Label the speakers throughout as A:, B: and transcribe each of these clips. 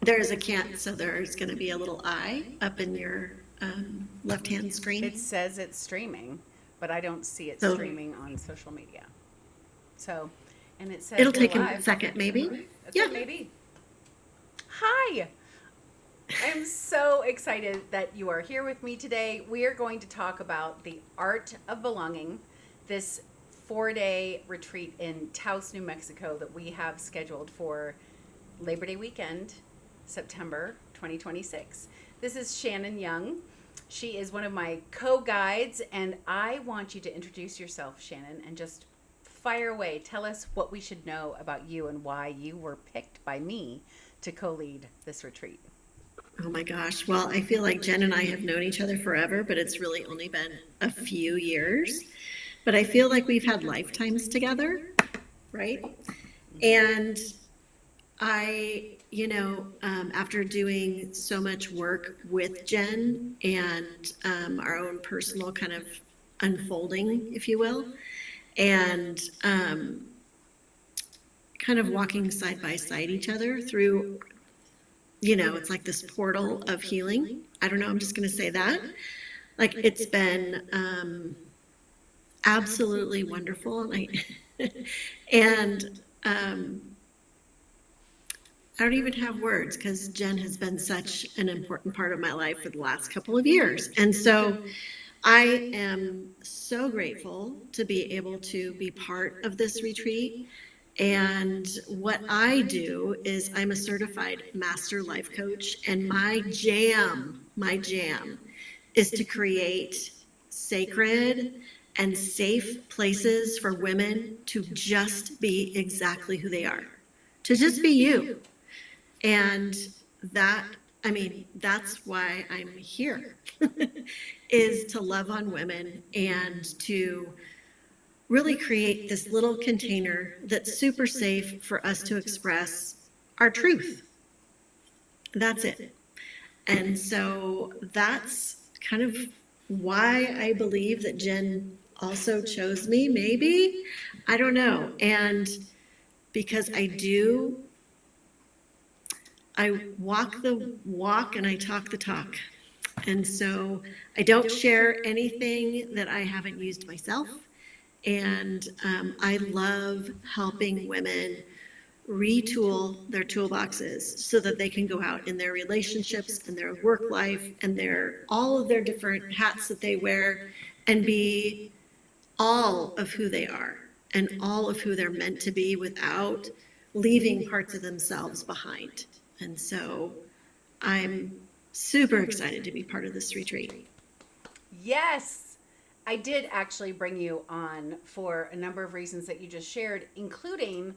A: There's a can, so there's going to be a little eye up in your left-hand
B: It
A: screen.
B: says it's streaming, but I don't see it
A: So
B: streaming on social media. So, and it says
A: it'll
B: we're
A: take a
B: live.
A: second, maybe. Yeah.
B: Okay, maybe. Hi. I am so excited that you are here with me today. We are going to talk about the art of belonging, this 4-day retreat in Taos, New Mexico that we have scheduled for Labor Day weekend, September 2026. This is Shannon Young. She is one of my co guides, and I want you to introduce yourself, Shannon, and just fire away. Tell us what we should know about you and why you were picked by me to co lead this retreat.
A: Oh my gosh. Well, I feel like Jen and I have known each other forever, but it's really only been a few years. But I feel like we've had lifetimes together, right? And after doing so much work with Jen and our own personal kind of unfolding, if you will, and kind of walking side by side each other through, it's like this portal of healing. I don't know, I'm just going to say that. Like it's been absolutely wonderful. And I don't even have words because Jen has been such an important part of my life for the last couple of years. And so I am so grateful to be able to be part of this retreat. And what I do is I'm a certified master life coach, and my jam is to create sacred and safe places for women to just be exactly who they are, to just be you. And that, I mean, that's why I'm here, is to love on women and to really create this little container that's super safe for us to express our truth. That's it. And so that's kind of why I believe that Jen also chose me, maybe. I don't know. And because I walk the walk and I talk the talk. And so I don't share anything that I haven't used myself. And I love helping women retool their toolboxes so that they can go out in their relationships and their work life and their all of their different hats that they wear and be all of who they are and all of who they're meant to be without leaving parts of themselves behind. And so I'm super excited to be part of this retreat.
B: Yes, I did actually bring you on for a number of reasons that you just shared, including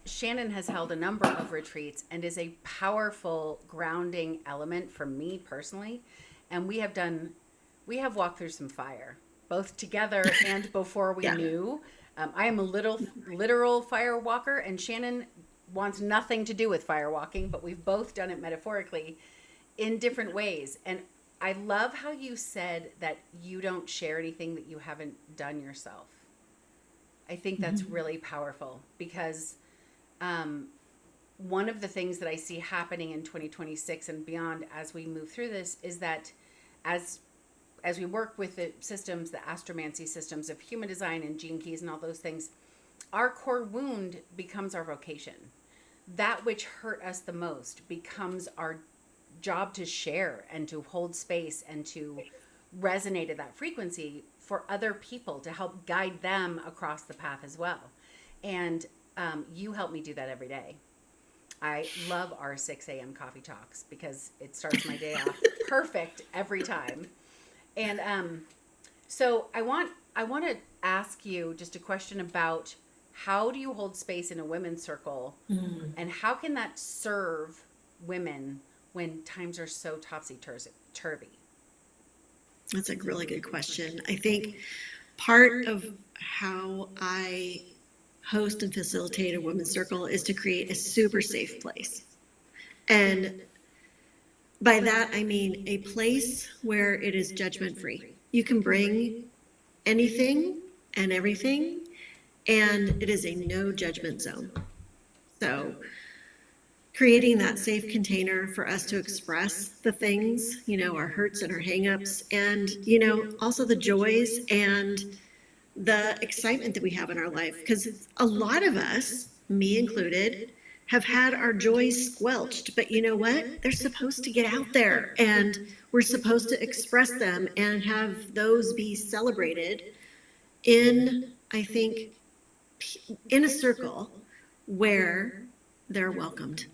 B: Shannon has held a number of retreats and is a powerful grounding element for me personally. And we have walked through some fire, both together and before we
A: Yeah.
B: knew. I am a little literal fire walker, and Shannon wants nothing to do with fire walking, but we've both done it metaphorically in different ways. And I love how you said that you don't share anything that you haven't done yourself. I think that's really powerful because um, one of the things that I see happening in 2026 and beyond as we move through this is that as as we work with the systems, the astromancy systems of human design and gene keys and all those things, our core wound becomes our vocation. That which hurt us the most becomes our job to share and to hold space and to resonate at that frequency for other people to help guide them across the path as well. And you help me do that every day. I love our 6 a.m. coffee talks because it starts my day off perfect every time. And so I want to ask you just a question about how do you hold space in a women's circle, and how can that serve women when times are so topsy turvy?
A: That's a really good question. I think part of how I host and facilitate a women's circle is to create a super safe place. And by that, I mean a place where it is judgment free. You can bring anything and everything, and it is a no judgment zone. So creating that safe container for us to express the things, our hurts and our hangups, and, also the joys and the excitement that we have in our life. Because a lot of us, me included, have had our joys squelched. But you know what? They're supposed to get out there, and we're supposed to express them and have those be celebrated in, I think, in a circle where they're welcomed.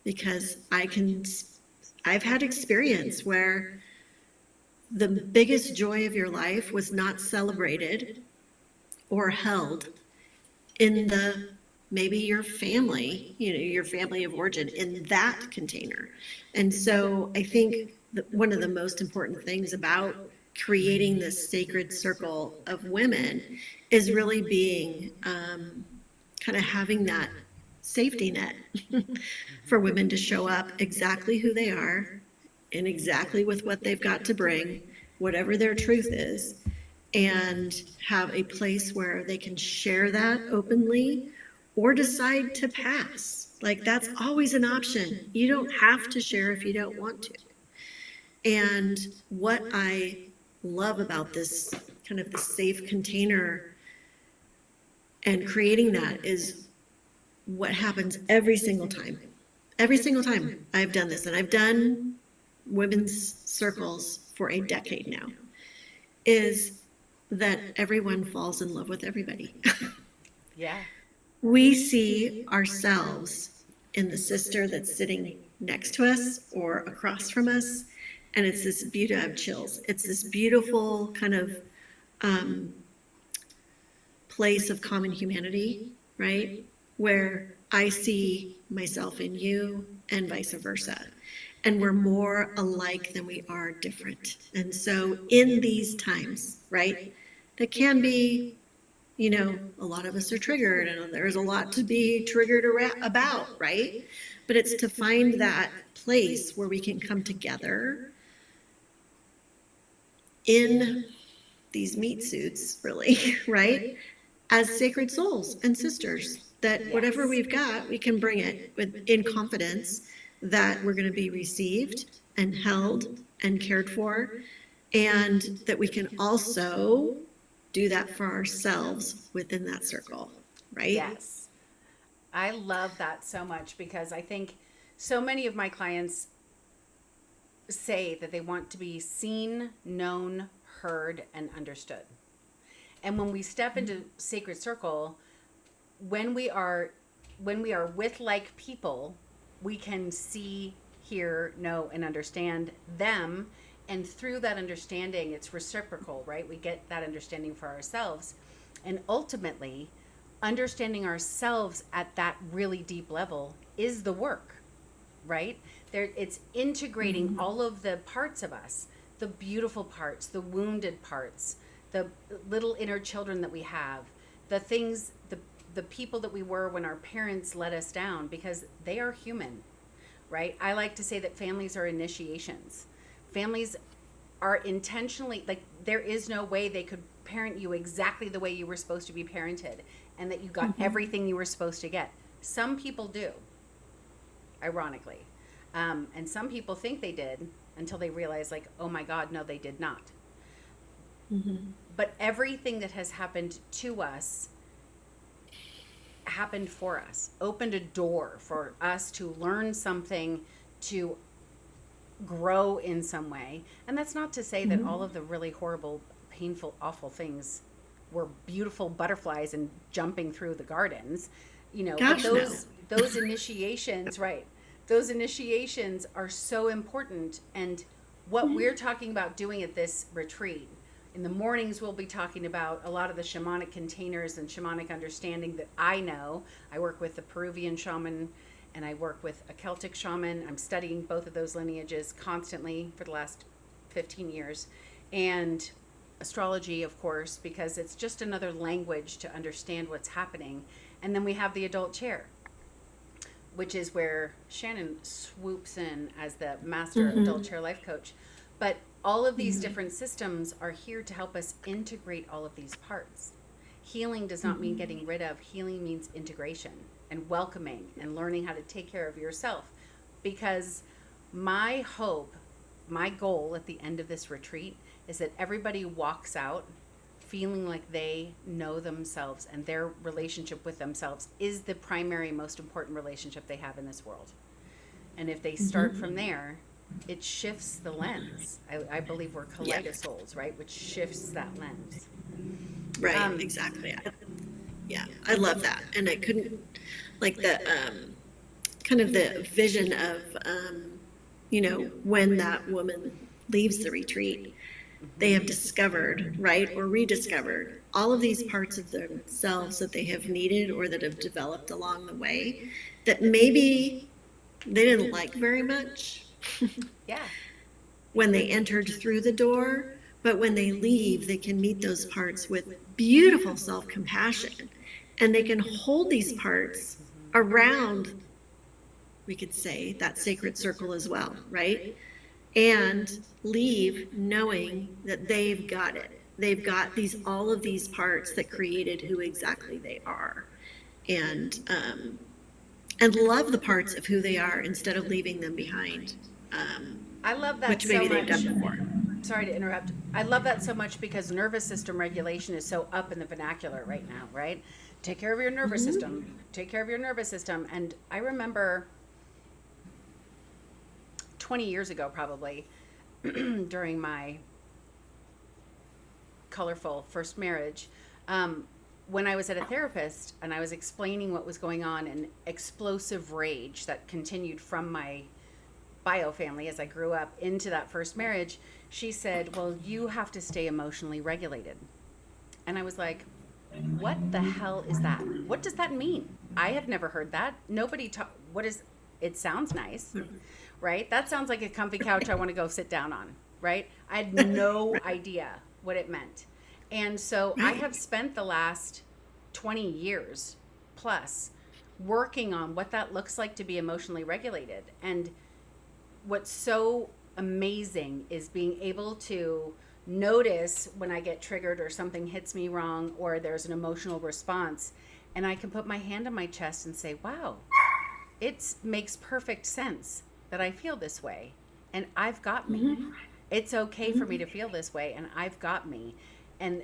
A: Because I've had experience where the biggest joy of your life was not celebrated or held in the maybe your family, your family of origin in that container. And so I think that one of the most important things about creating this sacred circle of women is really being kind of having that safety net for women to show up exactly who they are and exactly with what they've got to bring, whatever their truth is, and have a place where they can share that openly or decide to pass. Like, that's always an option. You don't have to share if you don't want to. And what I love about this kind of the safe container and creating that is what happens every single time. Every single time I've done this, and I've done women's circles for a decade now, is that everyone falls in love with everybody.
B: Yeah.
A: We see ourselves in the sister that's sitting next to us or across from us, and it's this beauty. I have chills. It's this beautiful kind of place of common humanity, right? Where I see myself in you and vice versa. And we're more alike than we are different. And so in these times, right, that can be, a lot of us are triggered and there's a lot to be triggered about, right? But it's to find that place where we can come together in these meat suits, really, right? As sacred souls and sisters, that whatever we've got, we can bring it in confidence that we're going to be received and held and cared for, and that we can also do that for ourselves within that circle, right?
B: Yes. I love that so much because I think so many of my clients say that they want to be seen, known, heard, and understood. And when we step into sacred circle, when we are with like people, we can see, hear, know, and understand them. And through that understanding, it's reciprocal, right? We get that understanding for ourselves. And ultimately, understanding ourselves at that really deep level is the work, right? It's integrating all of the parts of us, the beautiful parts, the wounded parts, the little inner children that we have, the things, the people that we were when our parents let us down, because they are human, right? I like to say that families are initiations. Families are intentionally, like, there is no way they could parent you exactly the way you were supposed to be parented and that you got everything you were supposed to get. Some people do, ironically. And some people think they did until they realize, like, oh my God, no, they did not. But everything that has happened to us happened for us, opened a door for us to learn something, to grow in some way. And that's not to say that all of the really horrible, painful, awful things were beautiful butterflies and jumping through the gardens,
A: Gosh,
B: but
A: no.
B: those initiations, right? Those initiations are so important. And what we're talking about doing at this retreat, in the mornings, we'll be talking about a lot of the shamanic containers and shamanic understanding that I know. I work with the Peruvian shaman and I work with a Celtic shaman. I'm studying both of those lineages constantly for the last 15 years. And astrology, of course, because it's just another language to understand what's happening. And then we have the adult chair, which is where Shannon swoops in as the master adult chair life coach. But all of these different systems are here to help us integrate all of these parts. Healing does not mean getting rid of, healing means integration. and welcoming and learning how to take care of yourself. Because my hope, my goal at the end of this retreat is that everybody walks out feeling like they know themselves and their relationship with themselves is the primary, most important relationship they have in this world. And if they start from there, it shifts the lens. I believe we're kaleidosouls, right? Which shifts that lens.
A: Right, exactly. Yeah, I love that. And I couldn't, like the, kind of the vision of, when that woman leaves the retreat, they have discovered, right, or rediscovered all of these parts of themselves that they have needed or that have developed along the way that maybe they didn't like very much
B: Yeah.
A: when they entered through the door, but when they leave, they can meet those parts with beautiful self-compassion, and they can hold these parts around, we could say, that sacred circle as well, right? And leave knowing that they've got it. They've got all of these parts that created who exactly they are, and love the parts of who they are instead of leaving them behind.
B: I love that
A: which
B: so
A: maybe they've
B: much.
A: done before.
B: Sorry to interrupt. I love that so much because nervous system regulation is so up in the vernacular right now, right? Take care of your nervous system. Take care of your nervous system. And I remember 20 years ago, probably, during my colorful first marriage, when I was at a therapist and I was explaining what was going on in explosive rage that continued from my bio family as I grew up into that first marriage, she said, well, you have to stay emotionally regulated. And I was like, what the hell is that? What does that mean? I have never heard that. Nobody what is, it sounds nice, right? That sounds like a comfy couch I want to go sit down on, right? I had no idea what it meant. And so I have spent the last 20 years plus working on what that looks like to be emotionally regulated. And what's so amazing is being able to notice when I get triggered or something hits me wrong or there's an emotional response, and I can put my hand on my chest and say, wow, it makes perfect sense that I feel this way, and I've got me. It's okay for me to feel this way, and I've got me. And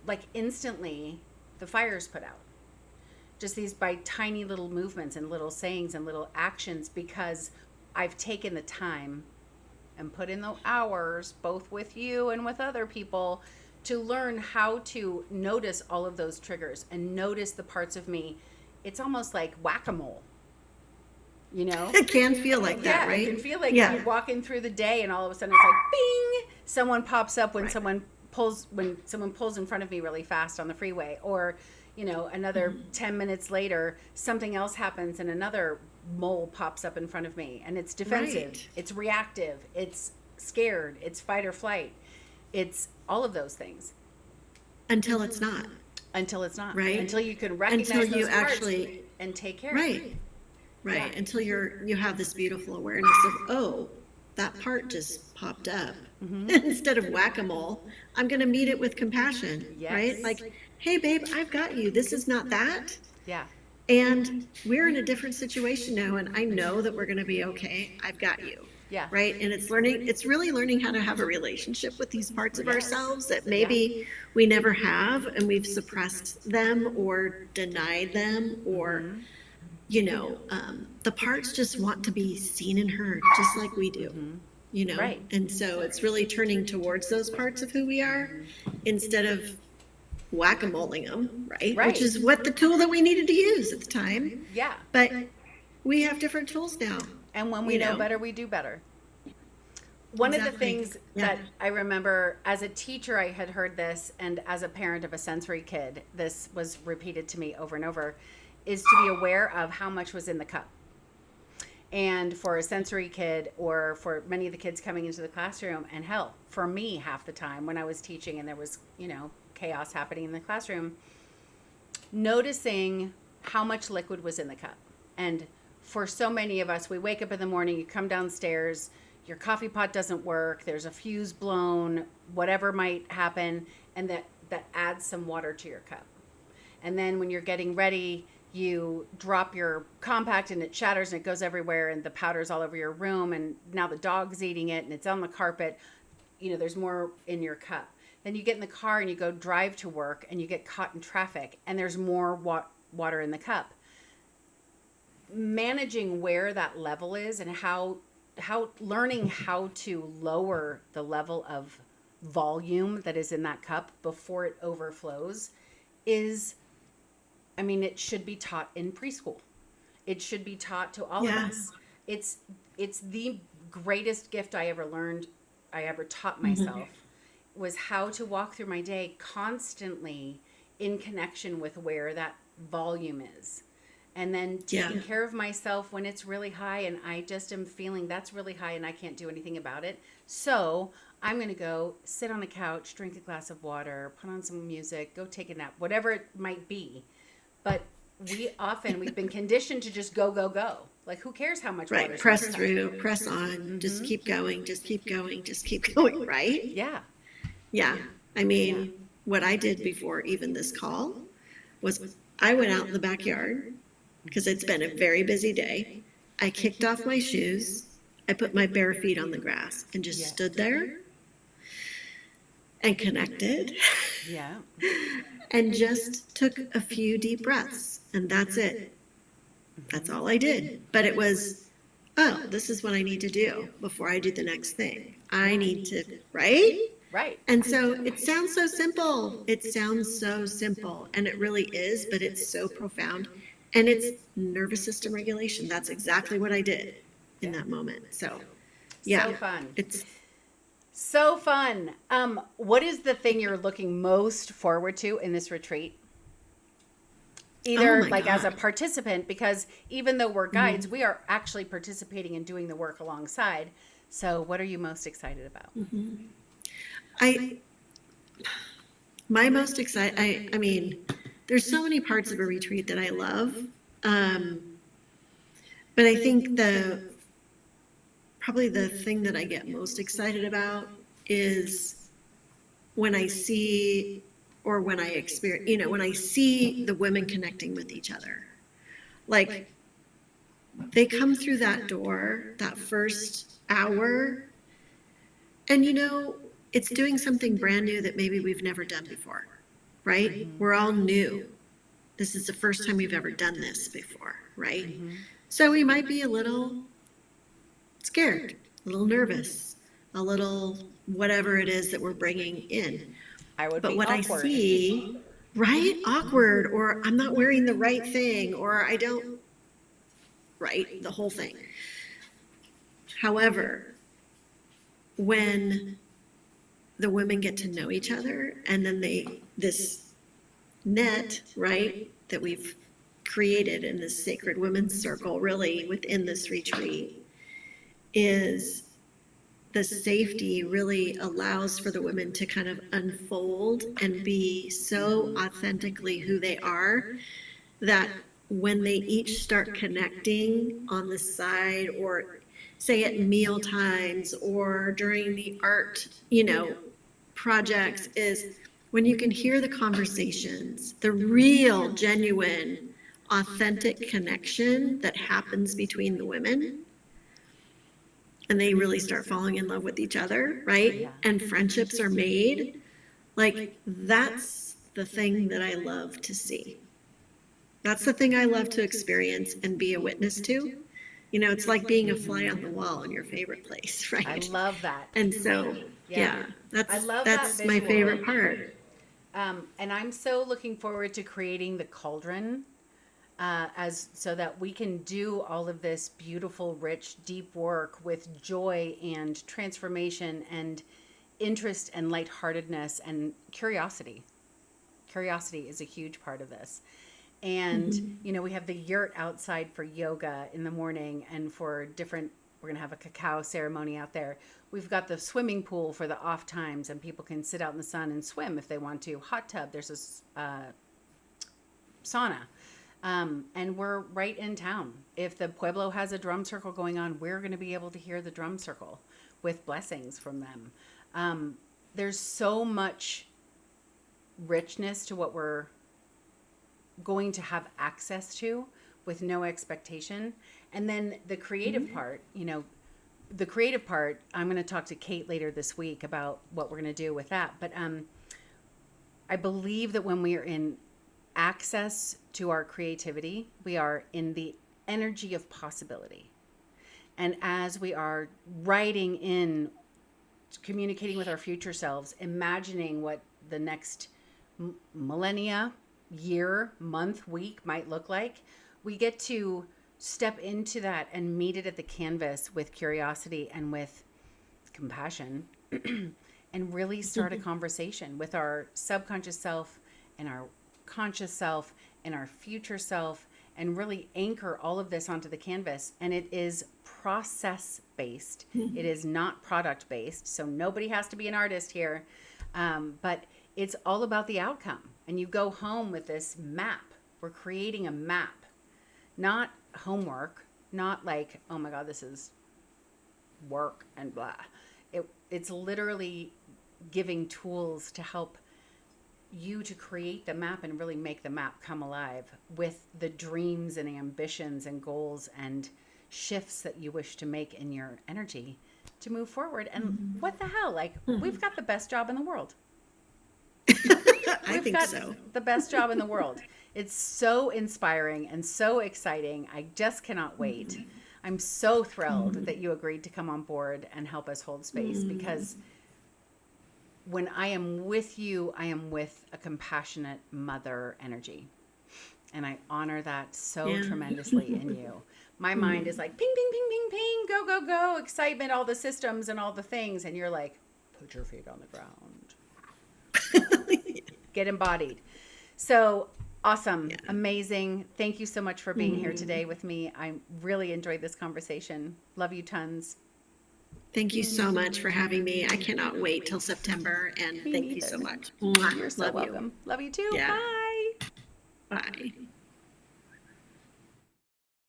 B: like instantly the fire's put out, just these by tiny little movements and little sayings and little actions, because I've taken the time and put in the hours, both with you and with other people, to learn how to notice all of those triggers and notice the parts of me. It's almost like whack-a-mole, you know?
A: It can feel like that, right?
B: Yeah, it can feel like you're walking through the day and all of a sudden it's like, bing! Someone pops up when someone pulls in front of me really fast on the freeway, or another 10 minutes later, something else happens and another mole pops up in front of me, and it's defensive, it's reactive, it's scared, it's fight or flight, it's all of those things.
A: Until it's not.
B: Right? Until you can recognize those parts and take care of it.
A: Right.
B: Yeah.
A: Until you have this beautiful awareness of, oh, that part just popped up. Instead of whack-a-mole, I'm going to meet it with compassion, right? Like, hey, babe, I've got you. This is not that.
B: Yeah.
A: And we're in a different situation now, and I know that we're going to be okay. I've got you.
B: Yeah.
A: Right. And it's really learning how to have a relationship with these parts of ourselves that maybe we never have, and we've suppressed them or denied them, or, the parts just want to be seen and heard just like we do.
B: Right.
A: And so it's really turning towards those parts of who we are instead of whack-a-moling them, right? Which is what the tool that we needed to use at the time.
B: Yeah.
A: But we have different tools now.
B: And when we know better, we do better. One of the things that I remember as a teacher, I had heard this, and as a parent of a sensory kid, this was repeated to me over and over, is to be aware of how much was in the cup. And for a sensory kid, or for many of the kids coming into the classroom, and hell, for me half the time when I was teaching and there was, chaos happening in the classroom, noticing how much liquid was in the cup. And for so many of us, we wake up in the morning, you come downstairs, your coffee pot doesn't work, there's a fuse blown, whatever might happen, and that adds some water to your cup. And then when you're getting ready, you drop your compact and it shatters and it goes everywhere and the powder's all over your room and now the dog's eating it and it's on the carpet. There's more in your cup. Then you get in the car and you go drive to work and you get caught in traffic and there's more water in the cup. Managing where that level is and how learning how to lower the level of volume that is in that cup before it overflows is, it should be taught in preschool. It should be taught to all of us. It's the greatest gift I ever taught myself was how to walk through my day constantly in connection with where that volume is. And then taking care of myself when it's really high and I just am feeling that's really high and I can't do anything about it. So I'm going to go sit on the couch, drink a glass of water, put on some music, go take a nap, whatever it might be. But we've been conditioned to just go, go, go. Like, who cares how much water?
A: Right. Press through, press on, just keep going, just keep going, just keep going, right?
B: Yeah.
A: Yeah. What I did before even this call was I went out in the backyard because it's been a very busy day. I kicked off my shoes. I put my bare feet on the grass and just stood there and connected.
B: Yeah.
A: And just took a few deep breaths. And that's it. That's all I did. But it was, this is what I need to do before I do the next thing. I need to, right?
B: Right.
A: And so it sounds so simple. It sounds so simple. And it really is, but it's so profound. And it's nervous system regulation. That's exactly what I did in that moment. So, yeah.
B: So fun.
A: It's
B: so fun. What is the thing you're looking most forward to in this retreat? Either as a participant, because even though we're guides, we are actually participating and doing the work alongside. So what are you most excited about?
A: My most excited, there's so many parts of a retreat that I love. But I think probably the thing that I get most excited about is when I see or when I experience, when I see the women connecting with each other. Like, they come through that door, that first hour, and it's doing something brand new that maybe we've never done before, right? We're all new. This is the first time we've ever done this before, right? So we might be a little scared, a little nervous, a little whatever it is that we're bringing in. But what I see, right? Awkward, or I'm not wearing the right thing, or I don't, right? The whole thing. However, when the women get to know each other and then this net, right, that we've created in this sacred women's circle, really within this retreat, is the safety really allows for the women to kind of unfold and be so authentically who they are that when they each start connecting on the side, or say at meal times or during the art, projects, is when you can hear the conversations, the real, genuine, authentic connection that happens between the women. And they really start falling in love with each other, right?
B: Yeah.
A: And friendships are made. Like, that's the thing that I love to see. That's the thing I love to experience and be a witness to. It's like being a fly on the wall in your favorite place, right?
B: I love that.
A: And so,
B: I love
A: that's
B: that
A: my
B: visual.
A: favorite part.
B: And I'm so looking forward to creating the cauldron so that we can do all of this beautiful, rich, deep work with joy and transformation and interest and lightheartedness and curiosity. Curiosity is a huge part of this. And, we have the yurt outside for yoga in the morning and for we're going to have a cacao ceremony out there. We've got the swimming pool for the off times and people can sit out in the sun and swim if they want to. Hot tub, there's a sauna. And we're right in town. If the Pueblo has a drum circle going on, we're going to be able to hear the drum circle with blessings from them. There's so much richness to what we're going to have access to with no expectation. And then the creative part, the creative part, I'm going to talk to Kate later this week about what we're going to do with that. But I believe that when we are in access to our creativity, we are in the energy of possibility. And as we are writing in, communicating with our future selves, imagining what the next millennia, year, month, week might look like, we get to step into that and meet it at the canvas with curiosity and with compassion and really start a conversation with our subconscious self and our conscious self and our future self, and really anchor all of this onto the canvas. And it is process based. It is not product based. So nobody has to be an artist here. But it's all about the outcome. And you go home with this map. We're creating a map, not homework, not like, oh my God, this is work and blah. It's literally giving tools to help you to create the map and really make the map come alive with the dreams and ambitions and goals and shifts that you wish to make in your energy to move forward. And what the hell? Like, we've got the best job in the world.
A: I think so.
B: The best job in the world. It's so inspiring and so exciting. I just cannot wait. I'm so thrilled that you agreed to come on board and help us hold space, because when I am with you, I am with a compassionate mother energy. And I honor that so tremendously in you. My mind is like, ping, ping, ping, ping, ping, go, go, go, excitement, all the systems and all the things. And you're like, put your feet on the ground. Get embodied. So awesome. Yeah. Amazing. Thank you so much for being here today with me. I really enjoyed this conversation. Love you tons.
A: Thank you so much for having me. I cannot wait till September, and thank you so much.
B: You're so welcome. Love you too.
A: Yeah.
B: Bye.
A: Bye.